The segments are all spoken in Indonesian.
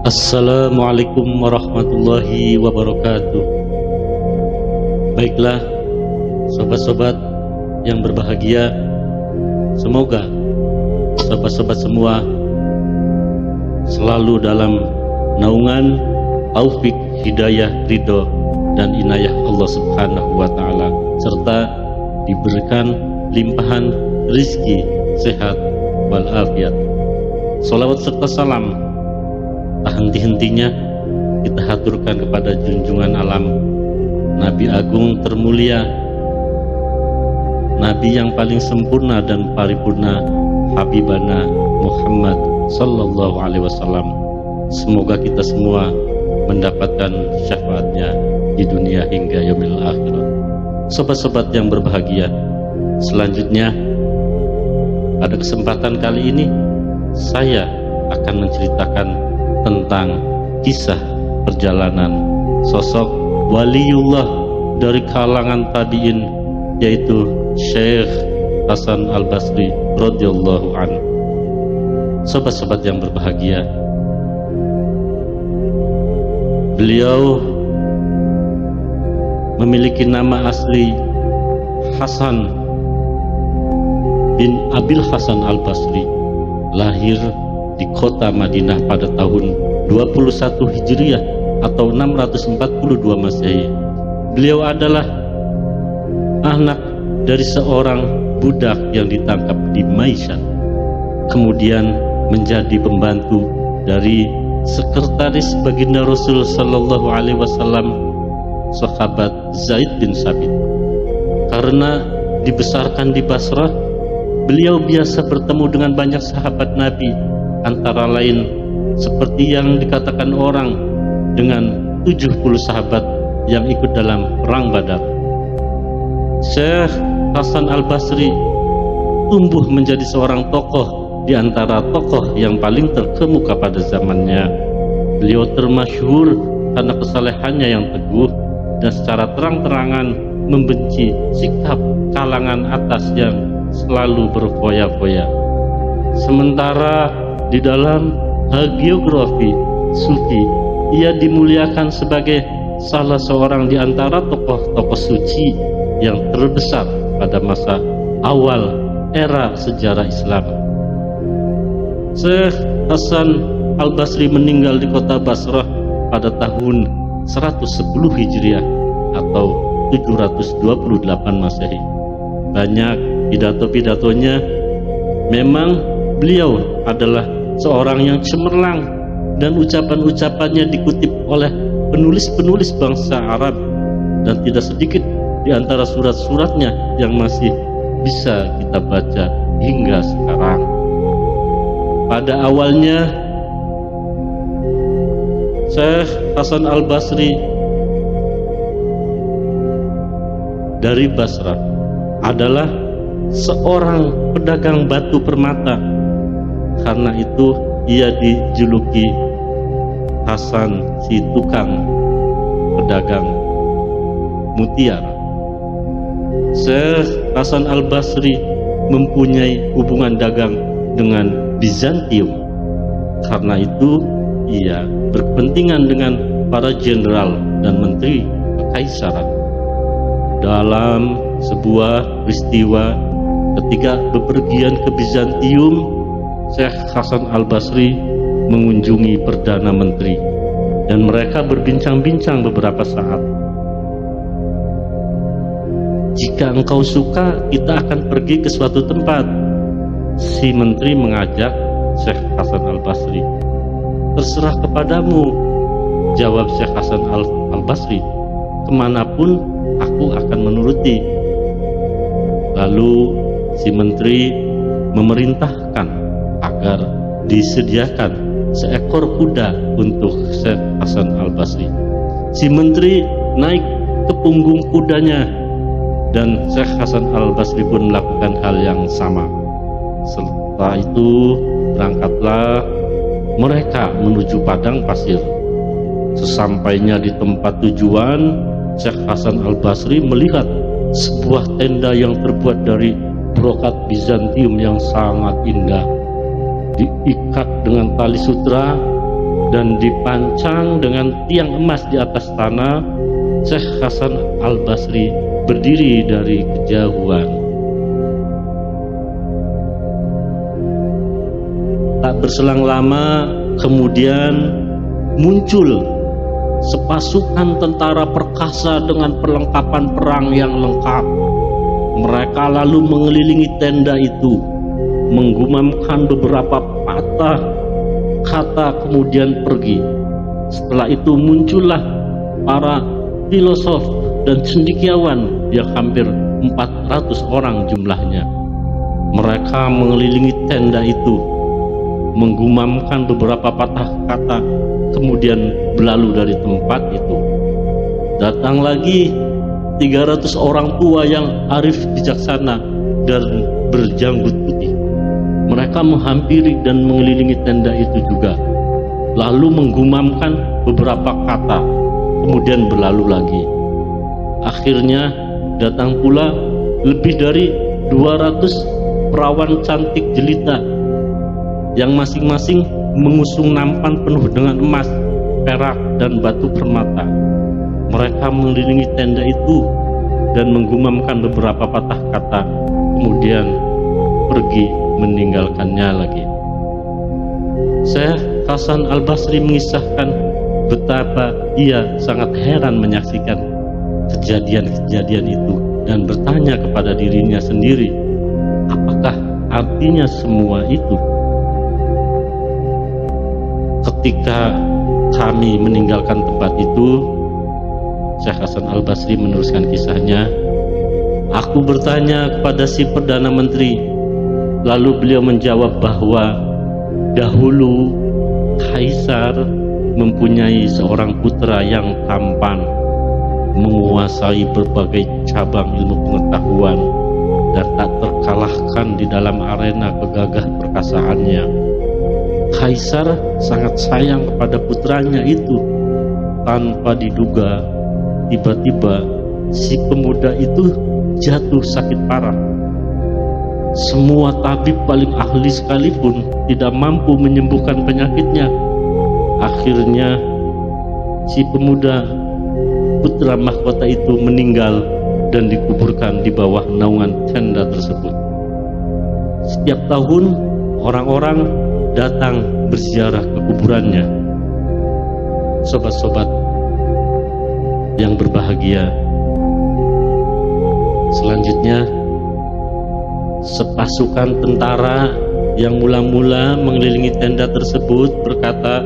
Assalamualaikum warahmatullahi wabarakatuh. Baiklah, sobat-sobat yang berbahagia, semoga sobat-sobat semua selalu dalam naungan taufik, hidayah, ridho, dan inayah Allah Subhanahu wa Ta'ala, serta diberikan limpahan rizki, sehat, walafiat. Salawat serta salam tak henti-hentinya kita haturkan kepada junjungan alam, Nabi Agung termulia, Nabi yang paling sempurna dan paripurna, Habibana Muhammad Sallallahu Alaihi Wasallam. Semoga kita semua mendapatkan syafaatnya di dunia hingga yaumil akhirat. Sobat-sobat yang berbahagia, selanjutnya pada kesempatan kali ini saya akan menceritakan tentang kisah perjalanan sosok waliullah dari kalangan tabi'in, yaitu Syekh Hasan Al-Basri radhiyallahu anhu. Sobat-sobat yang berbahagia, beliau memiliki nama asli Hasan bin Abil Hasan Al-Basri, lahir di kota Madinah pada tahun 21 Hijriah atau 642 Masehi. Beliau adalah anak dari seorang budak yang ditangkap di Maishan, kemudian menjadi pembantu dari sekretaris baginda Rasul Sallallahu Alaihi Wasallam, sahabat Zaid bin Sabit. Karena dibesarkan di Basrah, beliau biasa bertemu dengan banyak sahabat Nabi, antara lain seperti yang dikatakan orang dengan 70 sahabat yang ikut dalam perang Badar. Syekh Hasan Al-Basri tumbuh menjadi seorang tokoh di antara tokoh yang paling terkemuka pada zamannya. Beliau termasyhur karena kesalehannya yang teguh dan secara terang-terangan membenci sikap kalangan atas yang selalu berfoya-foya. Sementara di dalam hagiografi Sufi, ia dimuliakan sebagai salah seorang di antara tokoh-tokoh suci yang terbesar pada masa awal era sejarah Islam. Syekh Hasan Al-Basri meninggal di kota Basrah pada tahun 110 Hijriah atau 728 Masehi. Banyak pidato-pidatonya, memang beliau adalah seorang yang cemerlang dan ucapan-ucapannya dikutip oleh penulis-penulis bangsa Arab, dan tidak sedikit di antara surat-suratnya yang masih bisa kita baca hingga sekarang. Pada awalnya Syekh Hasan Al-Basri dari Basrah adalah seorang pedagang batu permata. Karena itu ia dijuluki Hasan si tukang pedagang mutiara. Syekh Hasan Al-Basri mempunyai hubungan dagang dengan Bizantium. Karena itu ia berkepentingan dengan para jenderal dan menteri kekaisaran. Dalam sebuah peristiwa ketika bepergian ke Bizantium, Syekh Hasan Al-Basri mengunjungi Perdana Menteri dan mereka berbincang-bincang beberapa saat. Jika engkau suka, kita akan pergi ke suatu tempat. Si menteri mengajak Syekh Hasan Al-Basri. Terserah kepadamu, jawab Syekh Hasan Al-Basri. Kemanapun aku akan menuruti. Lalu si menteri memerintahkan agar disediakan seekor kuda untuk Syekh Hasan Al-Basri. Si menteri naik ke punggung kudanya dan Syekh Hasan Al-Basri pun melakukan hal yang sama. Setelah itu berangkatlah mereka menuju padang pasir. Sesampainya di tempat tujuan, Syekh Hasan Al-Basri melihat sebuah tenda yang terbuat dari brokat Bizantium yang sangat indah, diikat dengan tali sutra dan dipancang dengan tiang emas di atas tanah, Syekh Hasan Al-Basri berdiri dari kejauhan. Tak berselang lama kemudian muncul sepasukan tentara perkasa dengan perlengkapan perang yang lengkap. Mereka lalu mengelilingi tenda itu, menggumamkan beberapa patah kata kemudian pergi. Setelah itu muncullah para filosof dan cendekiawan yang hampir 400 orang jumlahnya. Mereka mengelilingi tenda itu, menggumamkan beberapa patah kata, kemudian berlalu dari tempat itu. Datang lagi 300 orang tua yang arif bijaksana dan berjanggut putih. Mereka menghampiri dan mengelilingi tenda itu juga, lalu menggumamkan beberapa kata, kemudian berlalu lagi. Akhirnya datang pula lebih dari 200 perawan cantik jelita yang masing-masing mengusung nampan penuh dengan emas, perak, dan batu permata. Mereka mengelilingi tenda itu dan menggumamkan beberapa patah kata, kemudian pergi meninggalkannya lagi. Syekh Hasan Al-Basri mengisahkan betapa ia sangat heran menyaksikan kejadian-kejadian itu dan bertanya kepada dirinya sendiri, apakah artinya semua itu? Ketika kami meninggalkan tempat itu, Syekh Hasan Al-Basri meneruskan kisahnya, aku bertanya kepada si Perdana Menteri, lalu beliau menjawab bahwa dahulu Kaisar mempunyai seorang putra yang tampan, menguasai berbagai cabang ilmu pengetahuan dan tak terkalahkan di dalam arena kegagah perkasaannya. Kaisar sangat sayang kepada putranya itu. Tanpa diduga, tiba-tiba si pemuda itu jatuh sakit parah. Semua tabib paling ahli sekalipun tidak mampu menyembuhkan penyakitnya. Akhirnya si pemuda putra mahkota itu meninggal dan dikuburkan di bawah naungan tenda tersebut. Setiap tahun orang-orang datang berziarah ke kuburannya. Sobat-sobat yang berbahagia, selanjutnya sepasukan tentara yang mula-mula mengelilingi tenda tersebut berkata,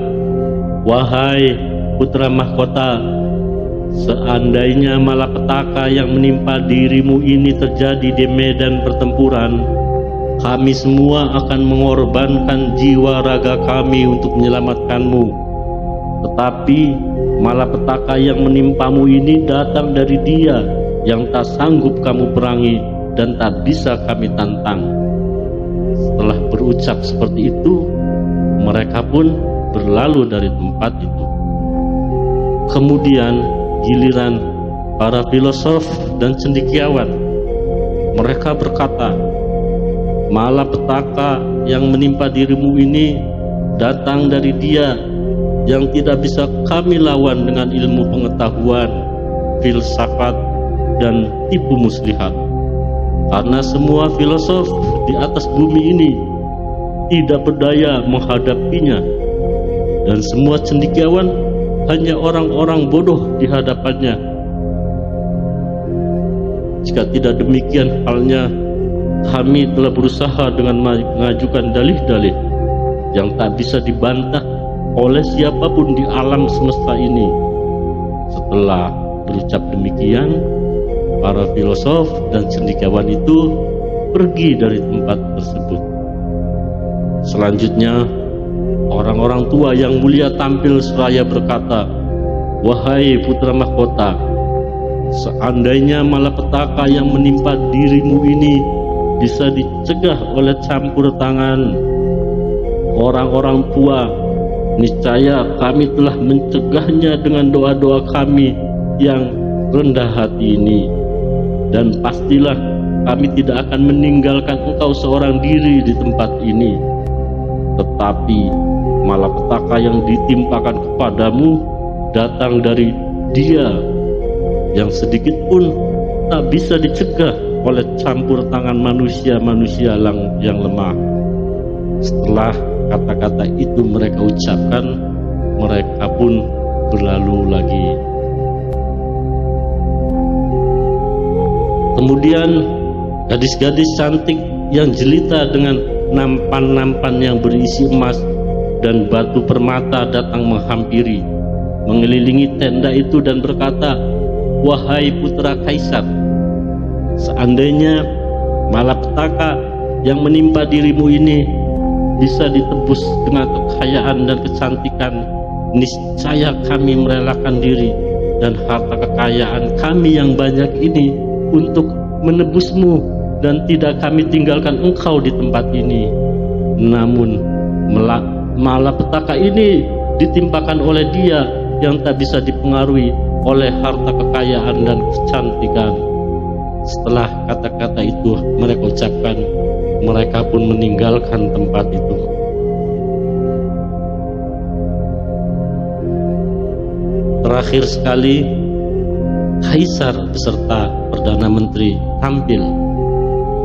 wahai putra mahkota, seandainya malapetaka yang menimpa dirimu ini terjadi di medan pertempuran, kami semua akan mengorbankan jiwa raga kami untuk menyelamatkanmu. Tetapi malapetaka yang menimpamu ini datang dari Dia yang tak sanggup kamu perangi dan tak bisa kami tantang. Setelah berucap seperti itu, mereka pun berlalu dari tempat itu. Kemudian giliran para filosof dan cendekiawan. Mereka berkata, malapetaka yang menimpa dirimu ini datang dari Dia yang tidak bisa kami lawan dengan ilmu pengetahuan, filsafat, dan tipu muslihat. Karena semua filosof di atas bumi ini tidak berdaya menghadapinya, dan semua cendekiawan hanya orang-orang bodoh di hadapannya. Jika tidak demikian halnya, kami telah berusaha dengan mengajukan dalih-dalih yang tak bisa dibantah oleh siapapun di alam semesta ini. Setelah berucap demikian, para filosof dan cendekiawan itu pergi dari tempat tersebut. Selanjutnya, orang-orang tua yang mulia tampil seraya berkata, wahai putra mahkota, seandainya malapetaka yang menimpa dirimu ini bisa dicegah oleh campur tangan orang-orang tua, niscaya kami telah mencegahnya dengan doa-doa kami yang rendah hati ini. Dan pastilah kami tidak akan meninggalkan engkau seorang diri di tempat ini. Tetapi malapetaka yang ditimpakan kepadamu datang dari Dia yang sedikit pun tak bisa dicegah oleh campur tangan manusia-manusia yang lemah. Setelah kata-kata itu mereka ucapkan, mereka pun berlalu lagi. Kemudian gadis-gadis cantik yang jelita dengan nampan-nampan yang berisi emas dan batu permata datang menghampiri, mengelilingi tenda itu dan berkata, "Wahai putra Kaisar, seandainya malapetaka yang menimpa dirimu ini bisa ditebus dengan kekayaan dan kecantikan, niscaya kami merelakan diri dan harta kekayaan kami yang banyak ini untuk menebusmu, dan tidak kami tinggalkan engkau di tempat ini. Namun malapetaka ini ditimpakan oleh Dia yang tak bisa dipengaruhi oleh harta kekayaan dan kecantikan." Setelah kata-kata itu mereka ucapkan, mereka pun meninggalkan tempat itu. Terakhir sekali, Kaisar beserta Perdana Menteri tampil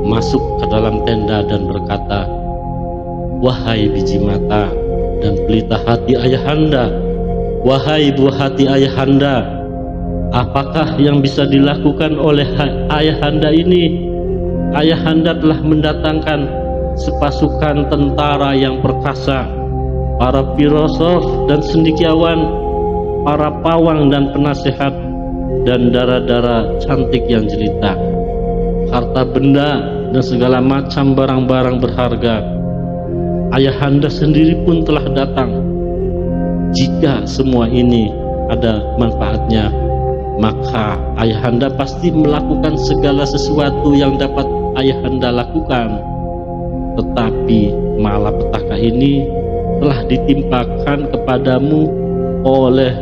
masuk ke dalam tenda dan berkata, "Wahai biji mata dan pelita hati ayahanda, wahai buah hati ayahanda, apakah yang bisa dilakukan oleh ayahanda ini? Ayahanda telah mendatangkan sepasukan tentara yang perkasa, para filosof dan cendekiawan, para pawang dan penasehat, dan dara-dara cantik yang jelita, harta benda dan segala macam barang-barang berharga. Ayahanda sendiri pun telah datang. Jika semua ini ada manfaatnya, maka ayahanda pasti melakukan segala sesuatu yang dapat ayahanda lakukan. Tetapi malapetaka ini telah ditimpakan kepadamu oleh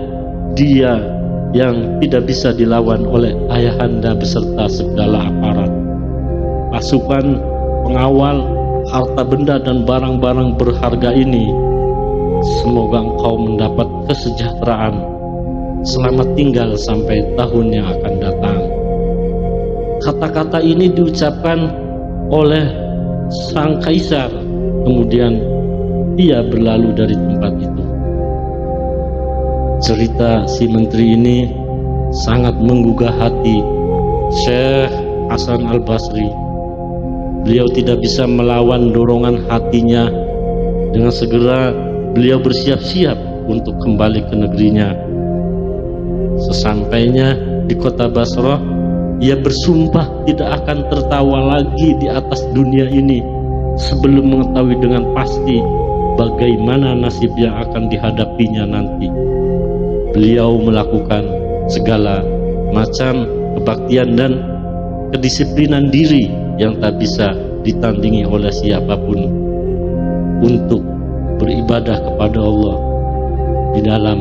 Dia yang tidak bisa dilawan oleh ayahanda beserta segala aparat, pasukan pengawal, harta benda dan barang-barang berharga ini. Semoga engkau mendapat kesejahteraan, selamat tinggal sampai tahun yang akan datang." Kata-kata ini diucapkan oleh sang kaisar, kemudian dia berlalu dari tempat itu. Cerita si menteri ini sangat menggugah hati Syekh Hasan Al-Basri. Beliau tidak bisa melawan dorongan hatinya. Dengan segera beliau bersiap-siap untuk kembali ke negerinya. Sesampainya di kota Basrah, ia bersumpah tidak akan tertawa lagi di atas dunia ini sebelum mengetahui dengan pasti bagaimana nasib yang akan dihadapinya nanti. Beliau melakukan segala macam kebaktian dan kedisiplinan diri yang tak bisa ditandingi oleh siapapun untuk beribadah kepada Allah di dalam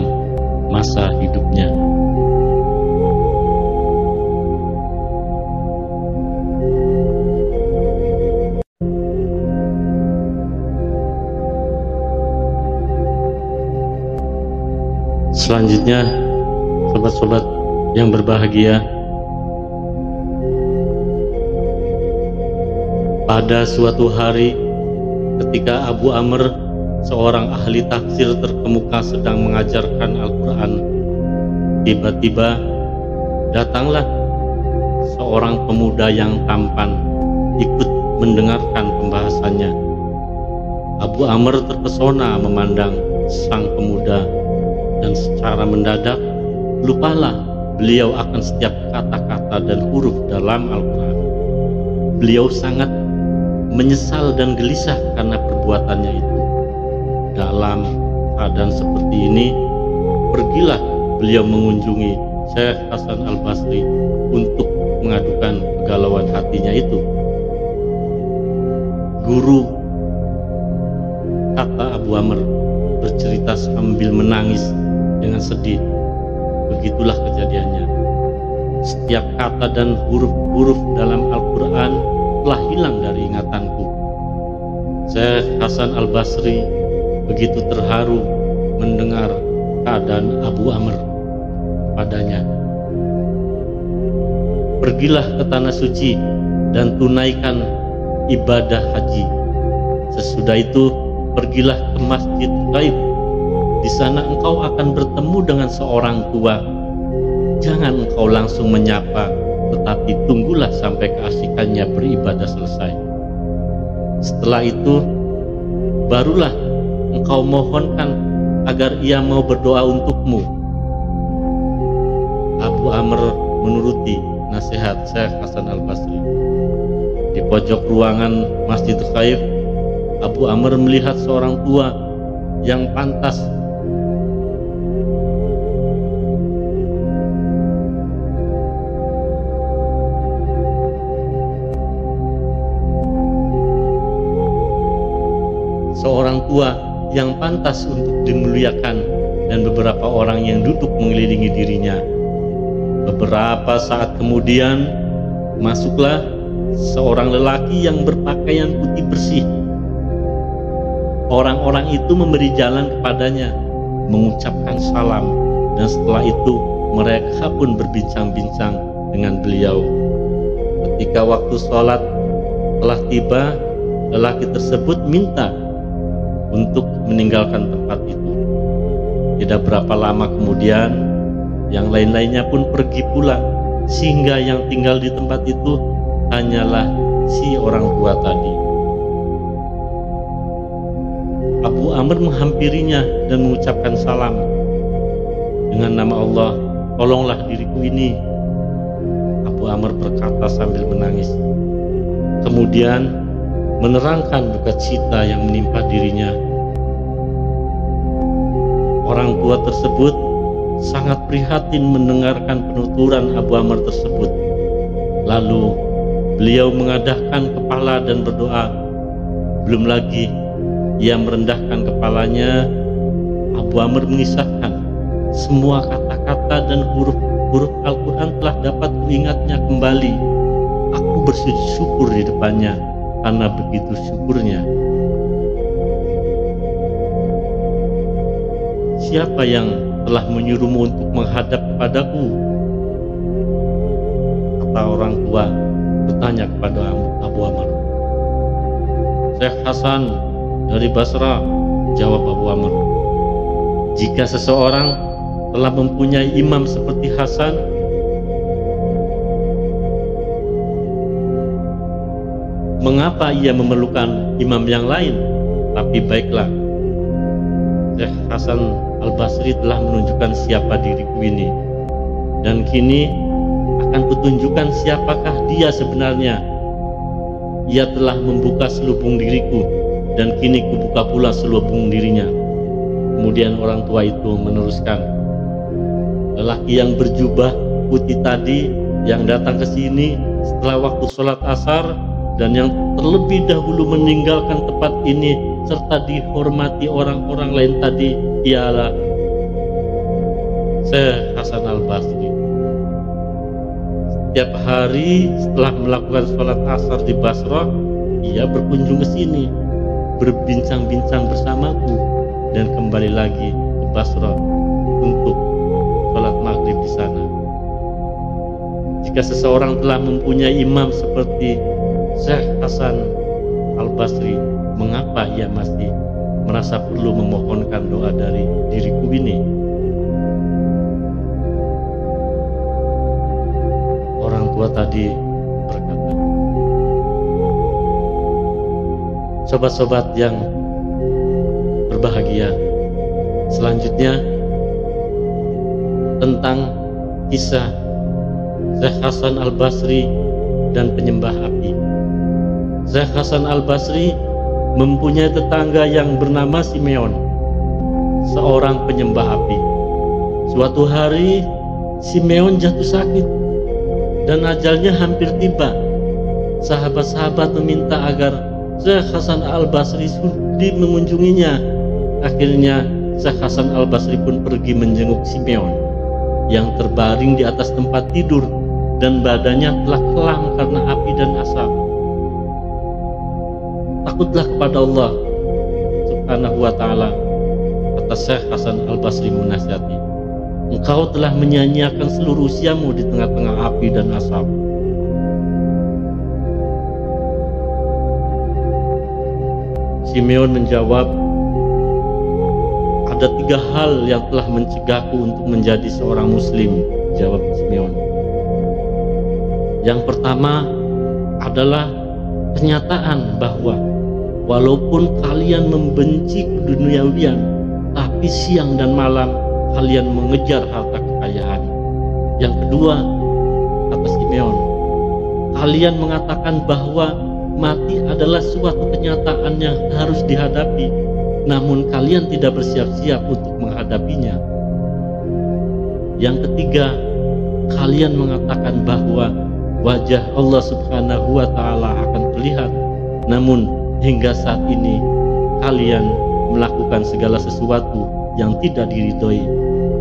masa hidupnya. Selanjutnya, sobat-sobat yang berbahagia, pada suatu hari ketika Abu Amr, seorang ahli tafsir terkemuka, sedang mengajarkan Al-Quran, tiba-tiba datanglah seorang pemuda yang tampan ikut mendengarkan pembahasannya. Abu Amr terpesona memandang sang pemuda, dan secara mendadak lupalah beliau akan setiap kata-kata dan huruf dalam Al-Quran. Beliau sangat menyesal dan gelisah karena perbuatannya itu. Dalam keadaan seperti ini, pergilah beliau mengunjungi Syekh Hasan Al-Basri untuk mengadukan kegalauan hatinya itu. "Guru," kata Abu Amr bercerita sambil menangis dengan sedih, "begitulah kejadiannya. Setiap kata dan huruf-huruf dalam Al-Quran telah hilang dari ingatanku." Syekh Hasan Al-Basri begitu terharu mendengar keadaan Abu Amr padanya. Pergilah ke tanah suci dan tunaikan ibadah haji. Sesudah itu pergilah ke Masjid Ghaib. Di sana engkau akan bertemu dengan seorang tua. Jangan engkau langsung menyapa, tetapi tunggulah sampai keasikannya beribadah selesai. Setelah itu barulah engkau mohonkan agar ia mau berdoa untukmu. Abu Amr menuruti nasihat Syekh Hasan Al-Basri. Di pojok ruangan Masjid Ghaib, Abu Amr melihat seorang tua yang pantas untuk dimuliakan, dan beberapa orang yang duduk mengelilingi dirinya. Beberapa saat kemudian masuklah seorang lelaki yang berpakaian putih bersih. Orang-orang itu memberi jalan kepadanya, mengucapkan salam, dan setelah itu mereka pun berbincang-bincang dengan beliau. Ketika waktu sholat telah tiba, lelaki tersebut minta untuk meninggalkan tempat itu. Tidak berapa lama kemudian, yang lain-lainnya pun pergi pula, sehingga yang tinggal di tempat itu hanyalah si orang tua tadi. Abu Amr menghampirinya dan mengucapkan salam. Dengan nama Allah, tolonglah diriku ini. Abu Amr berkata sambil menangis. Kemudian menerangkan duka cita yang menimpa dirinya. Orang tua tersebut sangat prihatin mendengarkan penuturan Abu Amr tersebut. Lalu beliau mengadahkan kepala dan berdoa. Belum lagi ia merendahkan kepalanya, Abu Amr mengisahkan semua kata-kata dan huruf-huruf Al-Quran telah dapat kuingatnya kembali. Aku bersujud syukur di depannya karena begitu syukurnya. Siapa yang telah menyuruhmu untuk menghadap kepadaku? Kata orang tua bertanya kepada Abu Amr. Syekh Hasan dari Basra, jawab Abu Amr. Jika seseorang telah mempunyai imam seperti Hasan, mengapa ia memerlukan imam yang lain? Tapi baiklah, Syekh Hasan Al-Basri telah menunjukkan siapa diriku ini, dan kini akan kutunjukkan siapakah dia sebenarnya. Ia telah membuka selubung diriku, dan kini kubuka pula selubung dirinya. Kemudian orang tua itu meneruskan, lelaki yang berjubah putih tadi yang datang ke sini setelah waktu sholat asar dan yang terlebih dahulu meninggalkan tempat ini serta dihormati orang-orang lain tadi ialah Syekh Hasan Al-Basri. Setiap hari setelah melakukan sholat asar di Basra, ia berkunjung ke sini, berbincang-bincang bersamaku, dan kembali lagi ke Basra untuk sholat maghrib di sana. Jika seseorang telah mempunyai imam seperti Syekh Hasan Al-Basri, mengapa ia masih merasa perlu memohonkan doa dari diriku ini? Orang tua tadi berkata. Sobat-sobat yang berbahagia, selanjutnya tentang kisah Syekh Hasan Al-Basri dan penyembah api. Syekh Hasan Al-Basri mempunyai tetangga yang bernama Simeon, seorang penyembah api. Suatu hari Simeon jatuh sakit dan ajalnya hampir tiba. Sahabat-sahabat meminta agar Syekh Hasan Al-Basri sudi mengunjunginya. Akhirnya Syekh Hasan Al-Basri pun pergi menjenguk Simeon yang terbaring di atas tempat tidur dan badannya telah kelam karena api dan asap. Takutlah kepada Allah Subhanahu wa ta'ala, kata Syekh Hasan Al-Basri menasihati, engkau telah menyanyiakan seluruh usiamu di tengah-tengah api dan asap. Simeon menjawab, ada 3 hal yang telah mencegahku untuk menjadi seorang muslim, jawab Simeon. Yang pertama adalah kenyataan bahwa walaupun kalian membenci keduniawian, tapi siang dan malam kalian mengejar harta kekayaan. Yang kedua, kata Simeon, kalian mengatakan bahwa mati adalah suatu kenyataan yang harus dihadapi, namun kalian tidak bersiap-siap untuk menghadapinya. Yang ketiga, kalian mengatakan bahwa wajah Allah Subhanahu wa ta'ala akan terlihat, namun hingga saat ini kalian melakukan segala sesuatu yang tidak diridhoi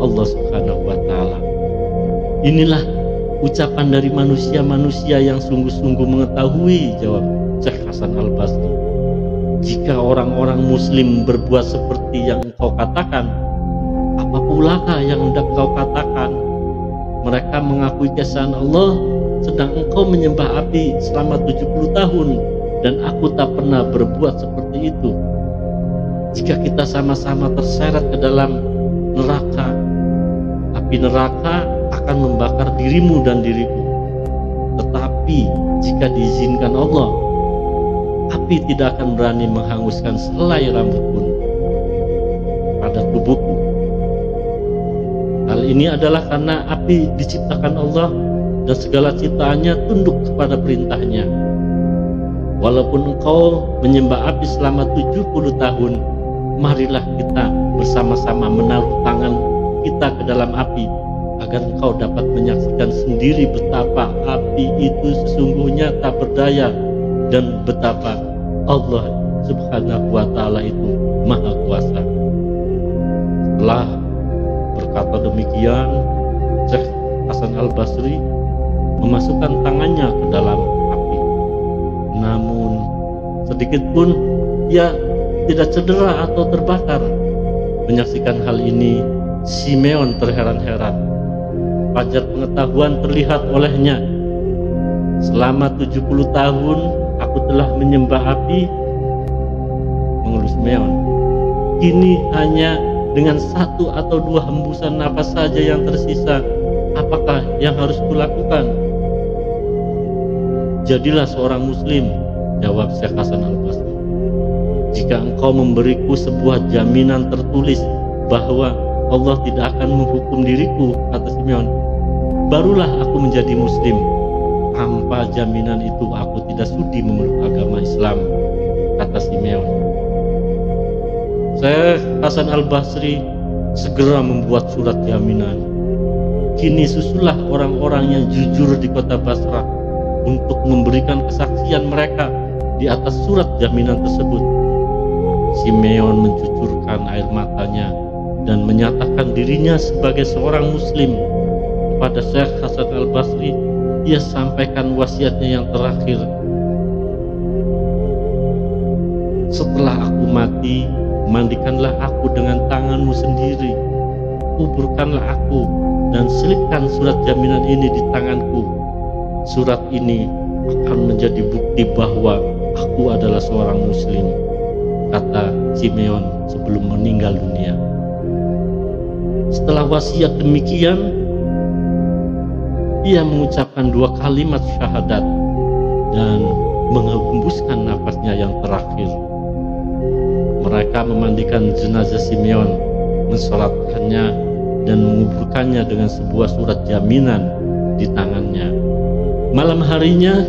Allah Subhanahu wa ta'ala. Inilah ucapan dari manusia-manusia yang sungguh-sungguh mengetahui, jawab Syekh Hasan Al-Basri. Jika orang-orang muslim berbuat seperti yang engkau katakan, apa pulakah yang hendak engkau katakan? Mereka mengakui keesaan Allah, sedang engkau menyembah api selama 70 tahun, dan aku tak pernah berbuat seperti itu. Jika kita sama-sama terseret ke dalam neraka, api neraka akan membakar dirimu dan diriku. Tetapi jika diizinkan Allah, api tidak akan berani menghanguskan selai rambut pun pada tubuhku. Hal ini adalah karena api diciptakan Allah dan segala ciptaannya tunduk kepada perintahnya. Walaupun engkau menyembah api selama 70 tahun, marilah kita bersama-sama menaruh tangan kita ke dalam api, agar engkau dapat menyaksikan sendiri betapa api itu sesungguhnya tak berdaya, dan betapa Allah Subhanahu wa ta'ala itu maha kuasa. Setelah berkata demikian, Syekh Hasan Al-Basri memasukkan tangannya ke dalam api. Namun sedikit pun ia tidak cedera atau terbakar. Menyaksikan hal ini, Simeon terheran-heran. Fajar pengetahuan terlihat olehnya. Selama 70 tahun aku telah menyembah api, mengeluh Simeon. Kini hanya dengan 1 atau 2 hembusan napas saja yang tersisa. Apakah yang harus kulakukan? Jadilah seorang muslim, jawab Syekh Hasan Al-Basri. Jika engkau memberiku sebuah jaminan tertulis bahwa Allah tidak akan menghukum diriku, kata Simeon, barulah aku menjadi muslim. Tanpa jaminan itu aku tidak sudi memeluk agama Islam, kata Simeon. Syekh Hasan Al-Basri segera membuat surat jaminan. Kini susulah orang-orang yang jujur di kota Basrah untuk memberikan kesaksian mereka di atas surat jaminan tersebut. Simeon mencucurkan air matanya dan menyatakan dirinya sebagai seorang muslim. Kepada Syekh Hasan Al-Basri, ia sampaikan wasiatnya yang terakhir. Setelah aku mati, mandikanlah aku dengan tanganmu sendiri, kuburkanlah aku, dan selipkan surat jaminan ini di tanganku. Surat ini akan menjadi bukti bahwa aku adalah seorang muslim, kata Simeon sebelum meninggal dunia. Setelah wasiat demikian, ia mengucapkan 2 kalimat syahadat dan menghembuskan nafasnya yang terakhir. Mereka memandikan jenazah Simeon, mensolatkannya dan menguburkannya dengan sebuah surat jaminan di tangannya. Malam harinya,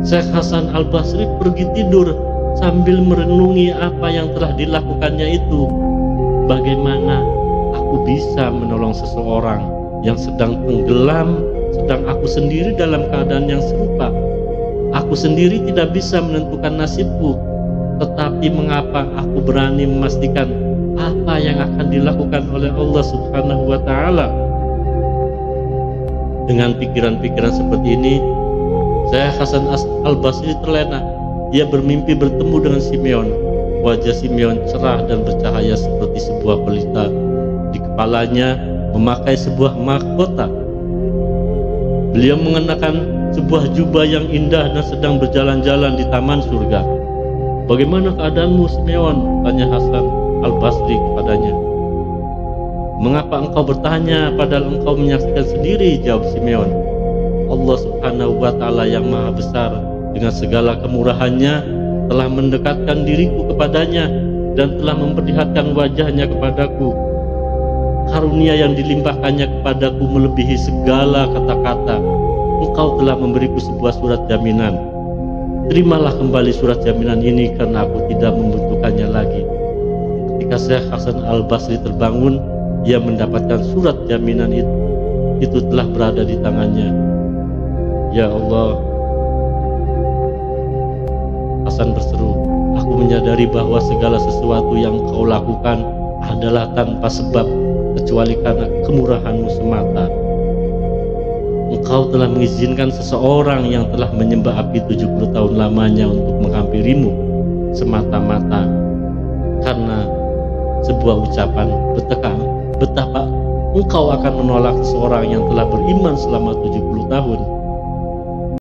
Syekh Hasan Al-Basri pergi tidur sambil merenungi apa yang telah dilakukannya itu. Bagaimana aku bisa menolong seseorang yang sedang tenggelam, sedang aku sendiri dalam keadaan yang serupa? Aku sendiri tidak bisa menentukan nasibku, tetapi mengapa aku berani memastikan apa yang akan dilakukan oleh Allah Subhanahu wa ta'ala? Dengan pikiran-pikiran seperti ini, Syekh Hasan Al-Basri terlena. Ia bermimpi bertemu dengan Simeon. Wajah Simeon cerah dan bercahaya seperti sebuah pelita. Di kepalanya memakai sebuah mahkota. Beliau mengenakan sebuah jubah yang indah dan sedang berjalan-jalan di taman surga. "Bagaimana keadaanmu, Simeon?" tanya Hasan Al-Basri kepadanya. "Mengapa engkau bertanya padahal engkau menyaksikan sendiri?" jawab Simeon. "Allah Subhanahu wa Ta'ala yang Maha Besar dengan segala kemurahannya telah mendekatkan diriku kepadanya dan telah memperlihatkan wajahnya kepadaku. Karunia yang dilimpahkannya kepadaku melebihi segala kata-kata. Engkau telah memberiku sebuah surat jaminan. Terimalah kembali surat jaminan ini karena aku tidak membutuhkannya lagi." Ketika Syekh Hasan Al-Basri terbangun, ia mendapatkan surat jaminan itu telah berada di tangannya. "Ya Allah," Hasan berseru, "aku menyadari bahwa segala sesuatu yang kau lakukan adalah tanpa sebab kecuali karena kemurahanmu semata. Engkau telah mengizinkan seseorang yang telah menyembah api 70 tahun lamanya untuk menghampirimu semata-mata karena sebuah ucapan. Betapa engkau akan menolak seseorang yang telah beriman selama 70 tahun.